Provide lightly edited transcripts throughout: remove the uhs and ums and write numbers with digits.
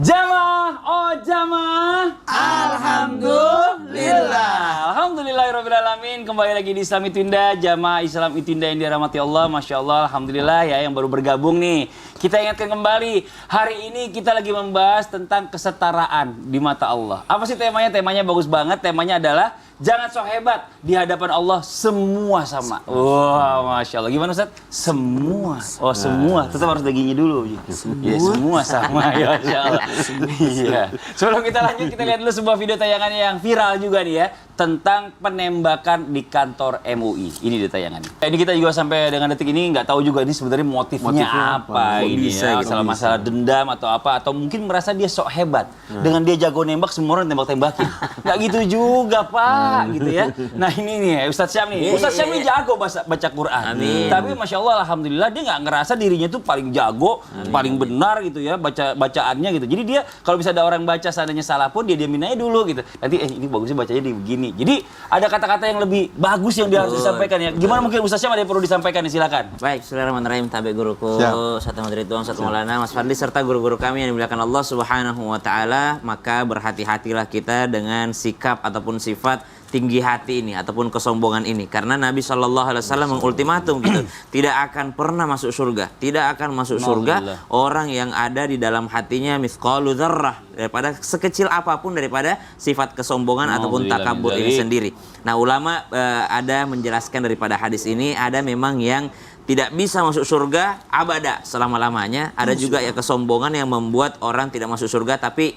Jamaah, oh jamaah. Alhamdulillah. Alhamdulillahirrahmanirrahim. Kembali lagi di Islam Itu Indah. Jamaah Islam Itu Indah yang dirahmati Allah. Masya Allah, Alhamdulillah ya yang baru bergabung nih. Kita ingatkan kembali, hari ini kita lagi membahas tentang kesetaraan di mata Allah. Apa sih temanya? Temanya bagus banget. Temanya adalah jangan sok hebat, di hadapan Allah semua sama. Wah, Masya Allah. Gimana Ustaz? Semua. Oh, semua. Tetap harus dagingnya dulu. Ya, semua sama. Ya, Masya Allah. Iya. Sebelum kita lanjut, kita lihat dulu sebuah video tayangannya yang viral juga nih ya. Tentang penembakan di kantor MUI. Ini dia tayangannya. Ini kita juga sampai dengan detik ini nggak tahu juga ini sebenarnya motifnya apa ini bisa, ya. Masalah dendam atau apa. Atau mungkin merasa dia sok hebat. Dengan dia jago nembak, semua orang tembak-tembakin. Nggak gitu juga, Pak. Gitu ya. Nah ini nih Ustadz Syam nih. Ustadz Syam ini jago baca Quran. Amin. Tapi Masya Allah, Alhamdulillah dia nggak ngerasa dirinya tuh paling jago, paling benar gitu ya bacaannya gitu. Jadi dia kalau bisa ada orang baca seandainya salah pun dia diamin aja dulu gitu. Nanti ini bagusnya bacanya di begini. Jadi ada kata-kata yang lebih bagus yang dia harus disampaikan ya. Gimana mungkin Ustadz Syam ada yang perlu disampaikan nih, silakan. Baik, bismillahirrahmanirrahim. Tabe guruku, Satu Madri Tuang, Satu Maulana, Mas Fadli serta guru-guru kami yang dimuliakan Allah Subhanahu wa taala, maka berhati-hatilah kita dengan sikap ataupun sifat tinggi hati ini ataupun kesombongan ini, karena Nabi SAW mengultimatum gitu, tidak akan pernah masuk surga, tidak akan masuk surga orang yang ada di dalam hatinya mithqalu dzarrah, daripada sekecil apapun daripada sifat kesombongan ataupun takabur ini sendiri. Nah, ulama ada menjelaskan daripada hadis ini, ada memang yang tidak bisa masuk surga abada selama-lamanya, ada juga ya kesombongan yang membuat orang tidak masuk surga tapi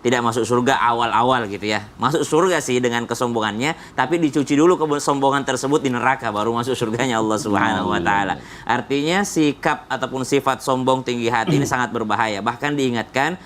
tidak masuk surga awal-awal gitu ya. Masuk surga sih dengan kesombongannya, tapi dicuci dulu kesombongan tersebut di neraka, baru masuk surganya Allah Subhanahu wa taala. Artinya sikap ataupun sifat sombong tinggi hati ini sangat berbahaya. Bahkan diingatkan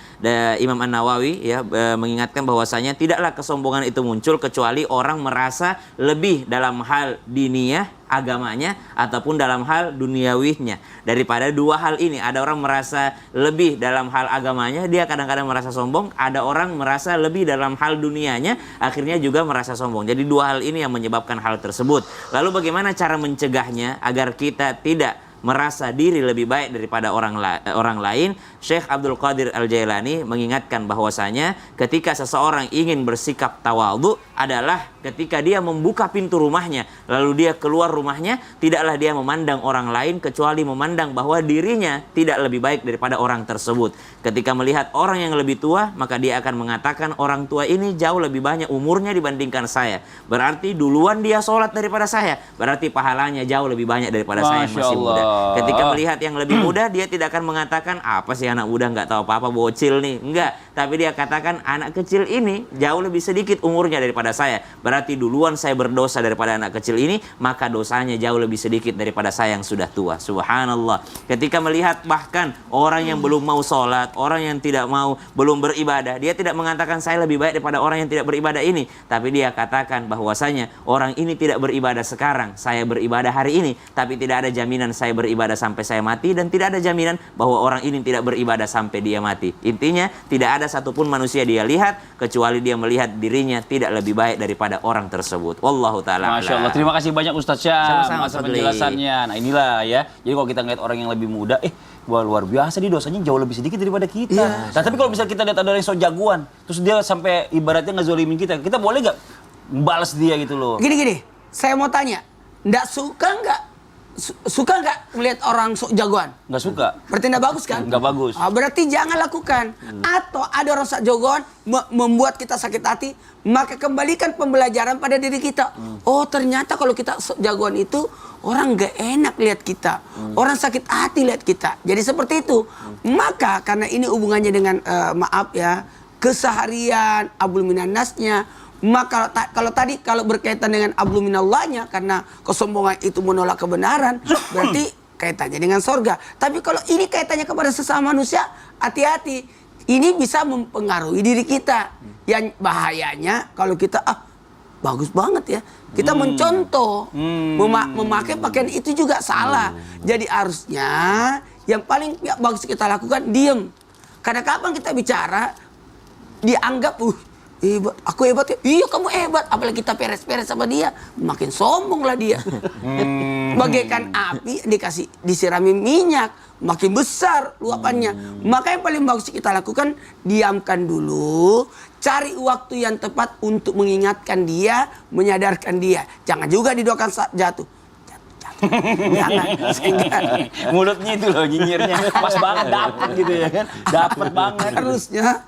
Imam An-Nawawi ya mengingatkan bahwasanya tidaklah kesombongan itu muncul kecuali orang merasa lebih dalam hal diniyah agamanya ataupun dalam hal duniawinya daripada dua hal ini. Ada orang merasa lebih dalam hal agamanya, dia kadang-kadang merasa sombong. Ada orang merasa lebih dalam hal dunianya, akhirnya juga merasa sombong. Jadi dua hal ini yang menyebabkan hal tersebut. Lalu bagaimana cara mencegahnya agar kita tidak merasa diri lebih baik daripada orang lain? Syekh Abdul Qadir Al-Jailani mengingatkan bahwasanya ketika seseorang ingin bersikap tawadhu adalah ketika dia membuka pintu rumahnya, lalu dia keluar rumahnya, tidaklah dia memandang orang lain kecuali memandang bahwa dirinya tidak lebih baik daripada orang tersebut. Ketika melihat orang yang lebih tua, maka dia akan mengatakan orang tua ini jauh lebih banyak umurnya dibandingkan saya, berarti duluan dia sholat daripada saya, berarti pahalanya jauh lebih banyak daripada saya yang masih muda. Ketika melihat yang lebih muda, dia tidak akan mengatakan apa sih anak muda nggak tahu apa-apa, bocil nih, enggak. Tapi dia katakan anak kecil ini jauh lebih sedikit umurnya daripada saya, berarti duluan saya berdosa daripada anak kecil ini, maka dosanya jauh lebih sedikit daripada saya yang sudah tua. Subhanallah. Ketika melihat bahkan orang yang belum mau sholat, orang yang belum beribadah, dia tidak mengatakan saya lebih baik daripada orang yang tidak beribadah ini, tapi dia katakan bahwasanya orang ini tidak beribadah sekarang, saya beribadah hari ini, tapi tidak ada jaminan saya beribadah sampai saya mati, dan tidak ada jaminan bahwa orang ini tidak beribadah sampai dia mati. Intinya tidak ada satupun manusia dia lihat kecuali dia melihat dirinya tidak lebih baik daripada orang tersebut. Wallahu taala. Masya Allah. Terima kasih banyak Ustadz Syam atas Sama-sama, penjelasannya. Nah inilah ya. Jadi kalau kita ngeliat orang yang lebih muda, wah luar biasa dia dosanya jauh lebih sedikit daripada kita. Nah tapi kalau misalnya kita lihat ada orang yang sok jagoan, terus dia sampai ibaratnya ngezolimin kita boleh nggak balas dia gitu loh? Gini, saya mau tanya, suka nggak melihat orang sok jagoan? Nggak suka. Berarti nggak bagus kan? Nggak bagus. Berarti jangan lakukan. Atau ada orang sok jagoan membuat kita sakit hati, maka kembalikan pembelajaran pada diri kita. Oh ternyata kalau kita sok jagoan itu orang nggak enak lihat kita, orang sakit hati lihat kita. Jadi seperti itu. Maka karena ini hubungannya dengan maaf ya, keseharian abul minannasnya. Maka kalau berkaitan dengan ablu minallahnya, karena kesombongan itu menolak kebenaran, berarti kaitannya dengan sorga. Tapi kalau ini kaitannya kepada sesama manusia, hati-hati. Ini bisa mempengaruhi diri kita. Yang bahayanya kalau kita bagus banget ya, kita mencontoh, memakai pakaian itu juga salah. Jadi harusnya yang paling bagus kita lakukan diem. Karena kapan kita bicara dianggap hebat, aku hebat ya. Iya kamu hebat, apalagi kita peres-peres sama dia, makin sombong lah dia. Bagaikan api disirami minyak, makin besar luapannya. Maka yang paling bagus kita lakukan, diamkan dulu, cari waktu yang tepat untuk mengingatkan dia, menyadarkan dia. Jangan juga didoakan saat jatuh. Jangan, sehingga Mulutnya itu loh nyinyirnya pas banget dapet gitu ya kan. Dapet banget. harusnya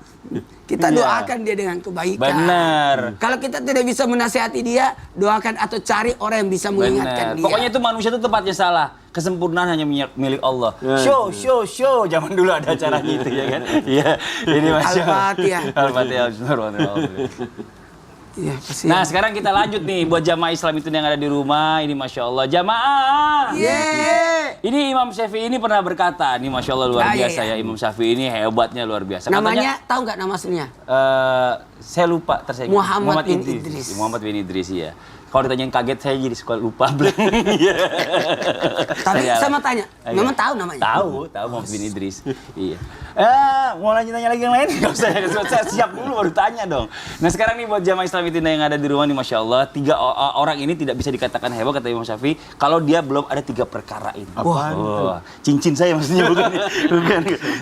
kita Iya. doakan dia dengan kebaikan. Benar. Kalau kita tidak bisa menasihati dia, doakan atau cari orang yang bisa mengingatkan Benar. dia. Pokoknya itu manusia itu tempatnya salah. Kesempurnaan hanya milik Allah. Ya. Show. Zaman dulu ada acaranya itu ya kan. Iya. Ini Masya Allah. Al-Fatihah. Al-Fatihah. Bismillahirrahmanirrahim. Iya, pasti. Nah sekarang kita lanjut nih buat jamaah Islam itu yang ada di rumah. Ini Masya Allah. Jamaah. Yeay. Ini Imam Syafi'i ini pernah berkata. Ini Masya Allah luar Ah, iya, biasa iya. ya. Imam Syafi'i ini hebatnya luar biasa. Namanya tahu nggak nama aslinya? Saya lupa tersayang. Muhammad bin Idris. Muhammad bin Idris ya. Kalau ditanyain kaget saya jadi suka lupa. Iya. Tapi Saya- sama tanya, Iya. memang tahu namanya? Tahu Muhammad bin Idris. Iya. Mau nanya lagi yang lain? Gak usah, saya siap dulu baru tanya dong. Nah sekarang nih buat jamaah Islam itu yang ada di rumah nih, Masya Allah, 3 orang ini tidak bisa dikatakan hebat kata Imam Syafi'i kalau dia belum ada 3 perkara ini. Apaan Wah, cincin saya maksudnya bukan. Bukan.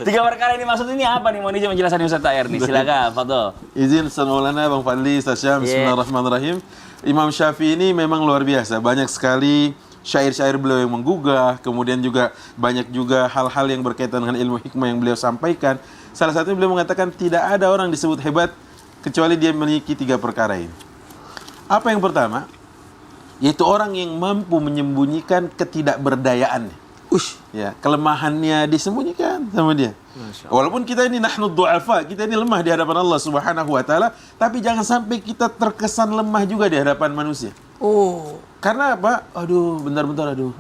3 perkara ini maksudnya ini apa nih? Mau dijawab penjelasannya Ustaz Tahir nih. Silakan, Fadol. Izin Ustaz Maulana, Bang Fadli, Ustaz Syam, Bismillahirrahmanirrahim. Imam Syafi'i ini memang luar biasa. Banyak sekali syair-syair beliau yang menggugah. Kemudian juga banyak juga hal-hal yang berkaitan dengan ilmu hikmah yang beliau sampaikan. Salah satunya beliau mengatakan tidak ada orang disebut hebat kecuali dia memiliki 3 perkara ini. Apa yang pertama? Yaitu orang yang mampu menyembunyikan ketidakberdayaannya. Ya, kelemahannya disembunyikan sama dia. Walaupun kita ini nahnu du'afa, kita ini lemah di hadapan Allah Subhanahu wa taala, tapi jangan sampai kita terkesan lemah juga di hadapan manusia. Oh, Karena apa? Aduh, bentar, aduh,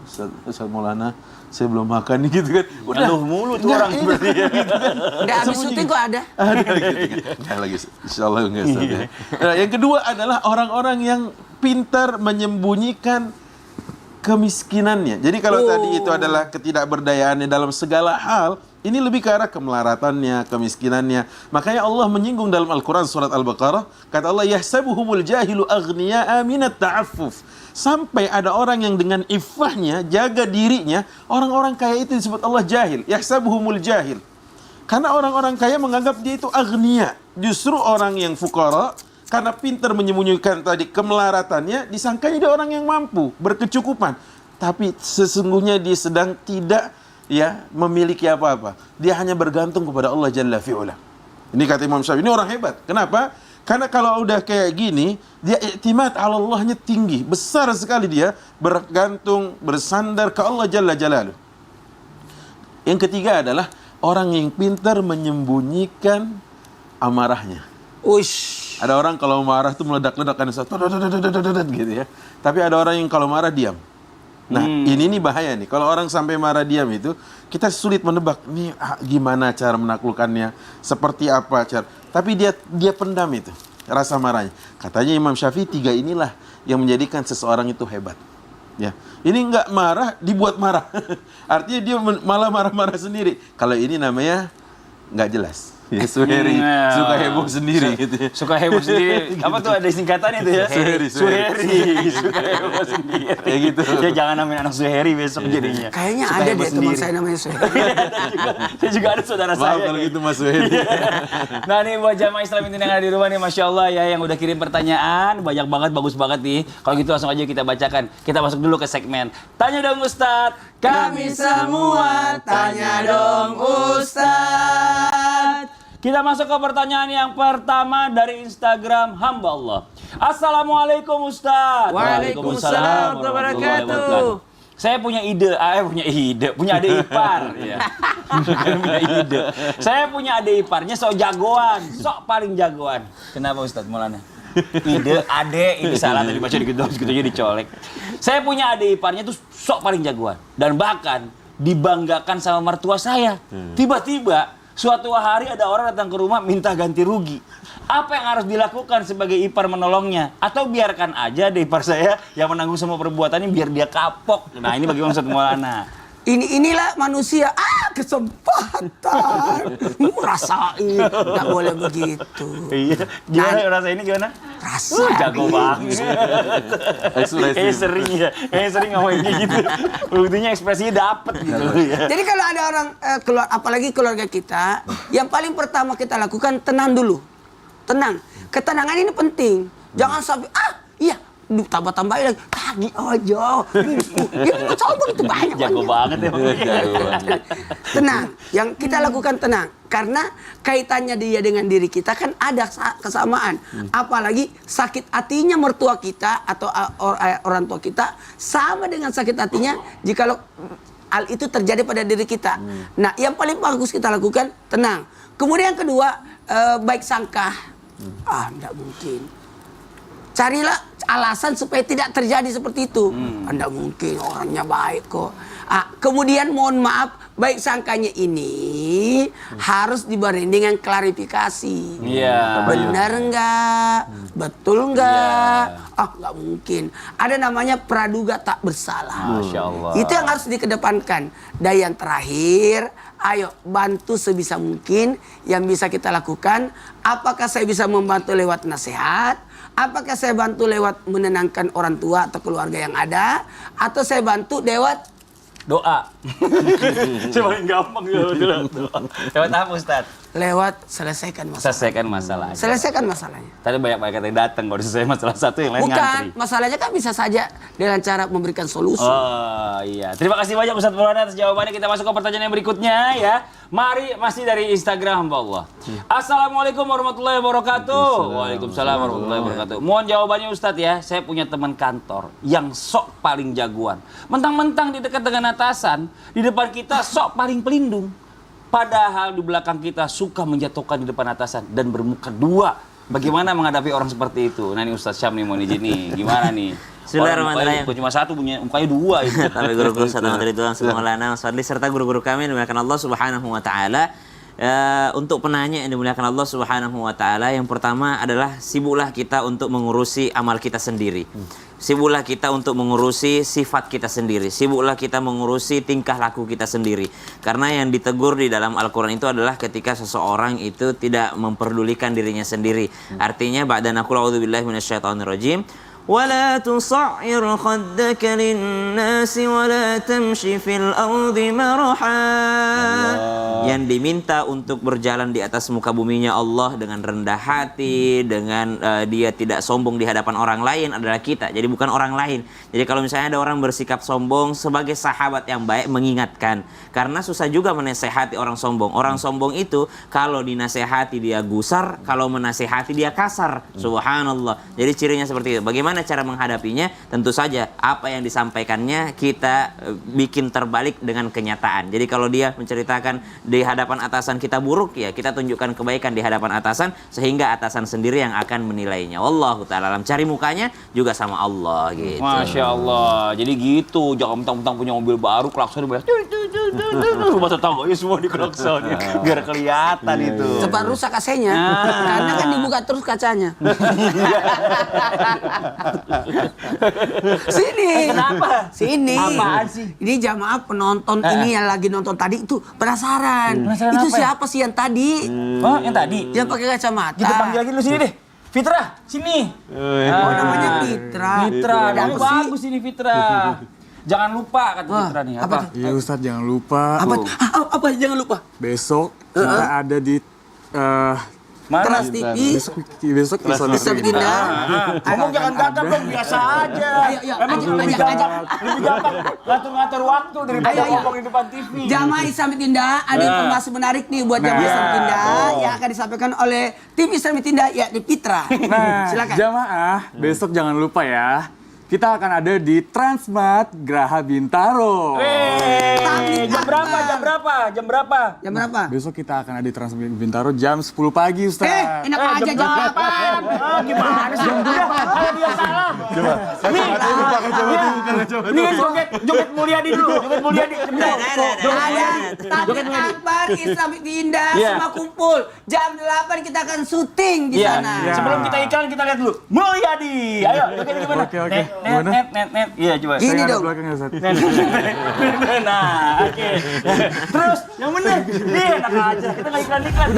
Ustaz Maulana, saya belum makan nih gitu kan. Ngeluh mulu tuh Nggak, orang iya, seperti gitu kan. udah habis Sembunyi. syuting kok ada? Ada gitu kan. Nggak lagi, insyaallah enggak Ustaz ya. Nah, yang kedua adalah orang-orang yang pintar menyembunyikan kemiskinannya. Jadi kalau tadi itu adalah ketidakberdayaannya dalam segala hal, ini lebih ke arah kemelaratannya, kemiskinannya. Makanya Allah menyinggung dalam Al-Quran surat Al-Baqarah, kata Allah, yahsabuhumul jahilu aghniya'a minat ta'affuf. Sampai ada orang yang dengan iffahnya, jaga dirinya, orang-orang kaya itu disebut Allah jahil. Yahsabuhumul jahil. Karena orang-orang kaya menganggap dia itu aghnia. Justru orang yang fukara, karena pintar menyembunyikan tadi kemelaratannya, disangkanya dia orang yang mampu, berkecukupan. Tapi sesungguhnya dia sedang tidak memiliki apa-apa. Dia hanya bergantung kepada Allah Jalla fi'ula. Ini kata Imam Syafi'i, ini orang hebat. Kenapa? Karena kalau udah kayak gini, dia i'timad ala Allahnya tinggi. Besar sekali dia bergantung, bersandar ke Allah Jalla Jalaluh. Yang ketiga adalah orang yang pintar menyembunyikan amarahnya. Ush. Ada orang kalau marah tuh meledak-ledak kan gitu ya. Tapi ada orang yang kalau marah diam. Nah, ini nih bahaya nih. Kalau orang sampai marah diam itu, kita sulit menebak nih gimana cara menaklukkannya, seperti apa cara. Tapi dia pendam itu rasa marahnya. Katanya Imam Syafi'i 3 inilah yang menjadikan seseorang itu hebat. Ya. Ini enggak marah, dibuat marah. Artinya dia malah marah-marah sendiri. Kalau ini namanya enggak jelas. Ya, suheri, suka heboh sendiri gitu ya. Suka heboh sendiri. Apa tuh ada singkatannya itu ya? Suheri. Suka heboh sendiri. Kayak gitu. Ya jangan namain anak Suheri besok jadinya. Kayaknya Suka ada heboh deh teman sendiri. saya namanya Suheri. Saya juga ada saudara Maaf saya. kalau gitu Mas Suheri. Nah nih buat jamaah Islam itu yang ada di rumah nih, Masya Allah ya, yang udah kirim pertanyaan banyak banget, bagus banget nih. Kalau gitu langsung aja kita bacakan. Kita masuk dulu ke segmen Tanya Dong Ustadz. Kami semua tanya dong Ustaz. Kita masuk ke pertanyaan yang pertama dari Instagram hamba Allah. Assalamualaikum Ustadz. Waalaikumsalam warahmatullahi wabarakatuh. Saya punya punya adik ipar. Ya. Punya ide. Saya punya adik iparnya sok jagoan, sok paling jagoan. Kenapa Ustadz Maulana? Ide, ini salah tadi baca dikit doang, segitunya dicolek. Saya punya adik iparnya tuh sok paling jagoan. Dan bahkan dibanggakan sama mertua saya. Tiba-tiba suatu hari ada orang datang ke rumah minta ganti rugi. Apa yang harus dilakukan sebagai ipar menolongnya? Atau biarkan aja deh ipar saya yang menanggung semua perbuatannya biar dia kapok. Nah ini bagaimana Ustadz Maulana? Inilah manusia. Kesempatan. Rasain. Nggak boleh begitu. Iya. Gimana rasa ini gimana? Rasa. Jago banget. Kayak sering ya. Kayak sering ngomongin kayak gitu. Buktinya ekspresinya dapet gitu. Jadi kalau ada orang apalagi keluarga kita, yang paling pertama kita lakukan tenang dulu. Tenang. Ketenangan ini penting. Jangan sampai iya tambah-tambahin lagi. Tadi aja. Ini sombong itu banyak. Jago banget ya. Tenang. Yang kita lakukan tenang. Karena kaitannya dia dengan diri kita kan ada kesamaan. Apalagi sakit hatinya mertua kita atau orang tua kita sama dengan sakit hatinya jikalau hal itu terjadi pada diri kita. Nah, yang paling bagus kita lakukan tenang. Kemudian yang kedua, baik sangka. Enggak mungkin. Carilah alasan supaya tidak terjadi seperti itu. Enggak mungkin, orangnya baik kok. Kemudian mohon maaf, baik sangkanya ini harus dibarengi dengan klarifikasi. Iya. Benar enggak? Betul enggak? Enggak mungkin. Ada namanya praduga tak bersalah. Masya Allah. Itu yang harus dikedepankan. Dan yang terakhir, ayo bantu sebisa mungkin yang bisa kita lakukan. Apakah saya bisa membantu lewat nasihat? Apakah saya bantu lewat menenangkan orang tua atau keluarga yang ada? Atau saya bantu lewat doa. Saya paling gampang doa. Lewat apa Ustaz? lewat selesaikan masalah. Selesaikan masalah. Selesaikan masalahnya. Tadi banyak yang datang kalau selesai masalah satu yang lain Bukan, ngantri. masalahnya kan bisa saja dengan cara memberikan solusi. Oh iya. Terima kasih banyak Ustaz Maulana atas jawabannya. Kita masuk ke pertanyaan yang berikutnya ya. Mari masih dari Instagram hamba Allah. Assalamualaikum warahmatullahi wabarakatuh. Waalaikumsalam warahmatullahi wabarakatuh. Mohon jawabannya Ustaz ya. Saya punya teman kantor yang sok paling jagoan. Mentang-mentang di dekat dengan atasan, di depan kita sok paling pelindung. Padahal di belakang kita suka menjatuhkan di depan atasan dan bermuka dua. Bagaimana menghadapi orang seperti itu? Nah ini Ustaz Syam nih mau izin nih. Gimana nih? Bismillahirrahmanirrahim. Bukan cuma satu, punya mukanya dua itu. Tapi guru-guru Ustaz Ahmad Ridwan Maulana Mas Fadli serta guru-guru kami yang dimuliakan Allah Subhanahu wa taala. Untuk penanya yang dimuliakan Allah Subhanahu wa taala, yang pertama adalah sibuklah kita untuk mengurusi amal kita sendiri. Sibuklah kita untuk mengurusi sifat kita sendiri. Sibuklah kita mengurusi tingkah laku kita sendiri. Karena yang ditegur di dalam Al-Quran itu adalah ketika seseorang itu tidak memperdulikan dirinya sendiri. Artinya, ba'da naqul a'udzubillahi minasyaitonirrajim. ولا تصعر خدك للناس ولا تمشي في الأرض مرحا. Yang diminta untuk berjalan di atas muka buminya Allah dengan rendah hati, dengan dia tidak sombong di hadapan orang lain adalah kita. Jadi bukan orang lain. Jadi kalau misalnya ada orang bersikap sombong, sebagai sahabat yang baik mengingatkan. Karena susah juga menasehati orang sombong. Orang sombong itu kalau dinasehati dia gusar, kalau menasehati dia kasar. Subhanallah. Jadi cirinya seperti itu. Bagaimana cara menghadapinya? Tentu saja apa yang disampaikannya kita bikin terbalik dengan kenyataan. Jadi kalau dia menceritakan di hadapan atasan kita buruk, ya kita tunjukkan kebaikan di hadapan atasan sehingga atasan sendiri yang akan menilainya. Wallahu ta'ala alam. Cari mukanya juga sama Allah gitu. Masya Allah. Jadi gitu. Jangan mentang-mentang punya mobil baru klakson dibayar. Rumah tetangganya semua diklakson. Biar kelihatan itu. Cepat rusak AC-nya. Karena kan dibuka terus kacanya. Sini. Kenapa? Sini. Apaan sih? Ini jamaah penonton ini yang lagi nonton tadi itu penasaran. Penasaran Itu apa ya? siapa sih yang tadi? Oh, yang tadi? Yang pakai kacamata. Kita panggil lagi dulu sini deh. Fitra, sini. Oh, namanya Fitra. Fitra, Apa namanya sih? bagus ini Fitra. Jangan lupa kata Fitra nih. apa Apa? tuh? Iya Ustadz, jangan lupa. Apa jangan lupa? Besok kita ada di Mana? Trans TV. besok episode Bisa pindah. Ngomong jangan gagal dong, biasa aja. Ayo, Emang lebih gampang ngatur-ngatur waktu daripada Ayo. ngomong di depan TV. Jamaah Islam Tindak, ada informasi menarik nih buat jamaah Islam Tindak yang akan disampaikan oleh tim Islam Tindak yakni Fitra. Silakan. jamaah, besok jangan lupa ya. Kita akan ada di Transmart Graha Bintaro. Jam berapa? Jam berapa? Jam berapa? Jam berapa? Besok kita akan ada di Transmart Bintaro jam 10 pagi Ustadz. Enak aja jam berapa? Gimana sih? Kalau dia salah. Ini kan joget Mulyadi dulu. Joget Mulyadi. Ada Takbir Akbar Islam itu indah, Iya. semua kumpul. Jam 8 kita akan syuting di Iya. sana. Iya. Sebelum kita iklan kita lihat dulu. Mulyadi. Ayo, gimana? Oke. Net. Gimana? Net. Iya, coba. Gini Saya ada dong. belakangnya, Ustaz. Nah, oke. Terus yang benar. Dia enak aja. Kita nggak iklan-iklan.